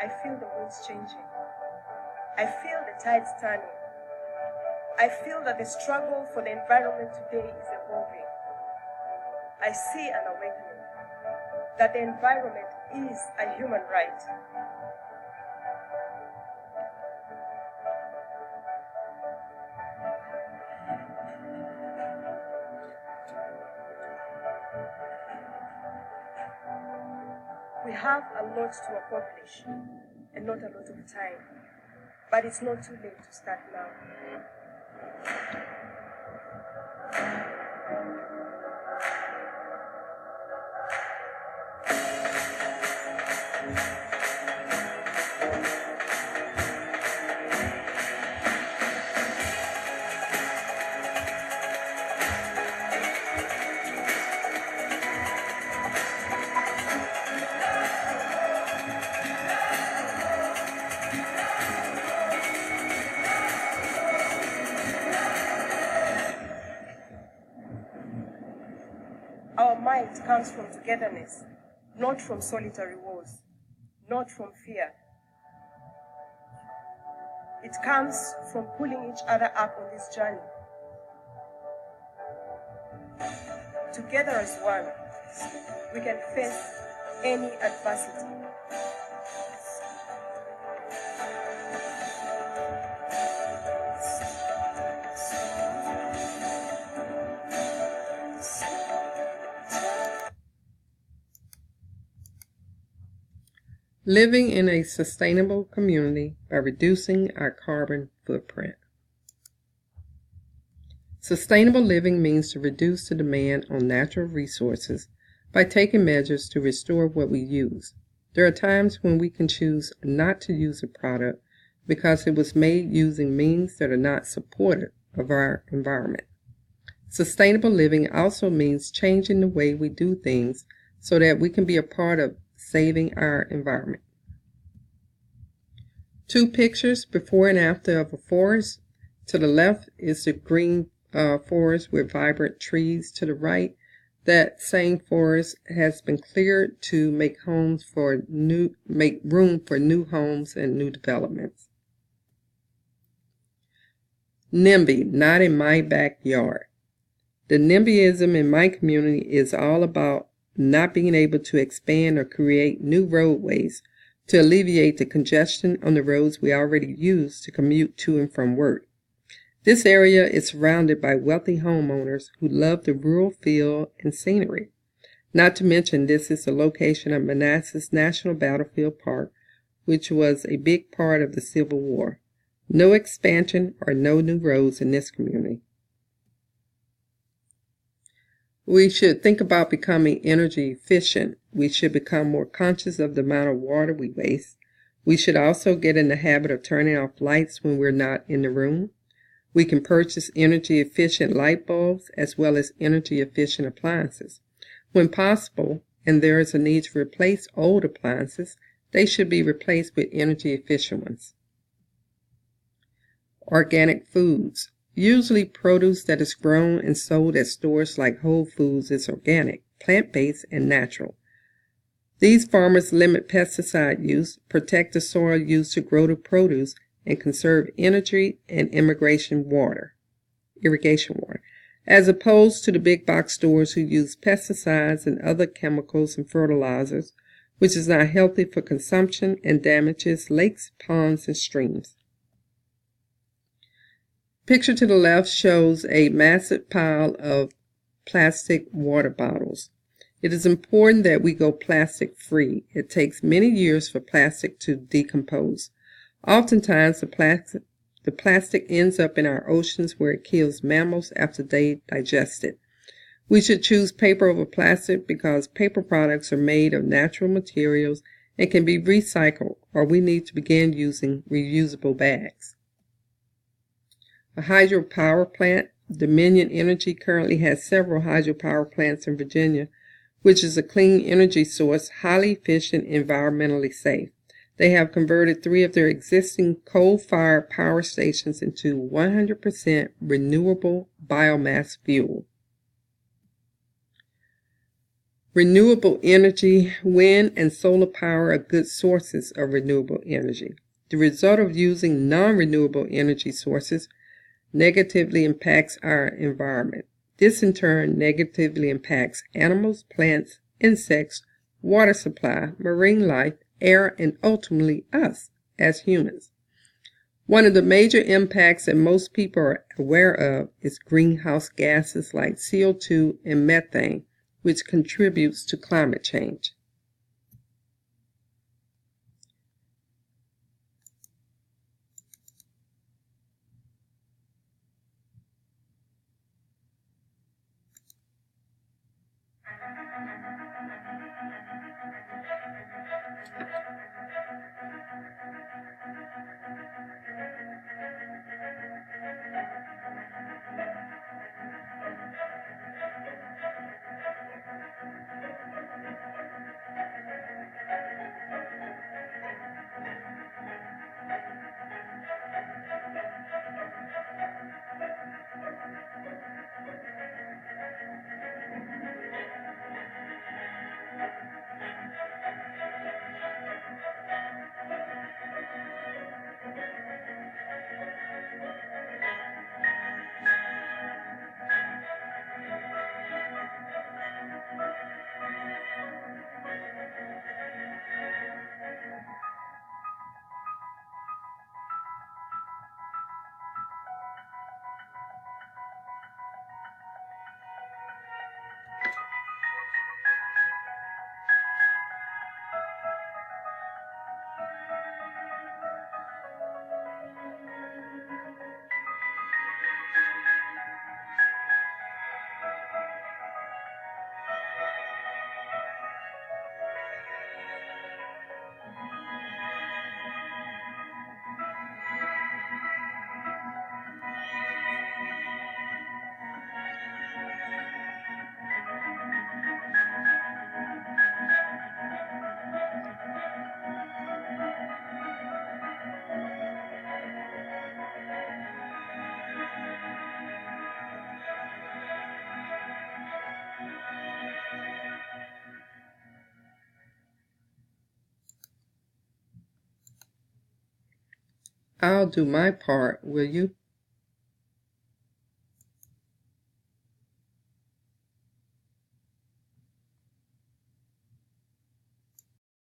I feel the winds changing. I feel the tides turning. I feel that the struggle for the environment today is evolving. I see an awakening that the environment is a human right. We have a lot to accomplish and not a lot of time, but it's not too late to start now. Our might comes from togetherness, not from solitary wars, not from fear. It comes from pulling each other up on this journey. Together as one, we can face any adversity. Living in a sustainable community by reducing our carbon footprint. Sustainable living means to reduce the demand on natural resources by taking measures to restore what we use. There are times when we can choose not to use a product because it was made using means that are not supportive of our environment. Sustainable living also means changing the way we do things so that we can be a part of saving our environment. Two pictures before and after of a forest. To the left is the green forest with vibrant trees. To the right, that same forest has been cleared to make room for new homes and new developments. NIMBY, not in my backyard. The NIMBYism in my community is all about not being able to expand or create new roadways to alleviate the congestion on the roads we already use to commute to and from work. This area is surrounded by wealthy homeowners who love the rural feel and scenery. Not to mention, this is the location of Manassas National Battlefield Park, which was a big part of the Civil War. No expansion or no new roads in this community. We should think about becoming energy efficient. We should become more conscious of the amount of water we waste. We should also get in the habit of turning off lights when we're not in the room. We can purchase energy efficient light bulbs as well as energy efficient appliances. When possible, and there is a need to replace old appliances, they should be replaced with energy efficient ones. Organic foods. Usually produce that is grown and sold at stores like Whole Foods is organic, plant-based, and natural. These farmers limit pesticide use, protect the soil used to grow the produce, and conserve energy and irrigation water, as opposed to the big box stores who use pesticides and other chemicals and fertilizers, which is not healthy for consumption and damages lakes, ponds, and streams. Picture to the left shows a massive pile of plastic water bottles. It is important that we go plastic free. It takes many years for plastic to decompose. Oftentimes, the plastic ends up in our oceans where it kills mammals after they digest it. We should choose paper over plastic because paper products are made of natural materials and can be recycled, or we need to begin using reusable bags. A hydropower plant. Dominion Energy currently has several hydropower plants in Virginia, which is a clean energy source, highly efficient, environmentally safe. They have converted 3 of their existing coal-fired power stations into 100% renewable biomass fuel. Renewable energy, wind and solar power are good sources of renewable energy. The result of using non-renewable energy sources negatively impacts our environment. This in turn negatively impacts animals, plants, insects, water supply, marine life, air, and ultimately us as humans. One of the major impacts that most people are aware of is greenhouse gases like CO2 and methane, which contributes to climate change. I'll do my part, will you?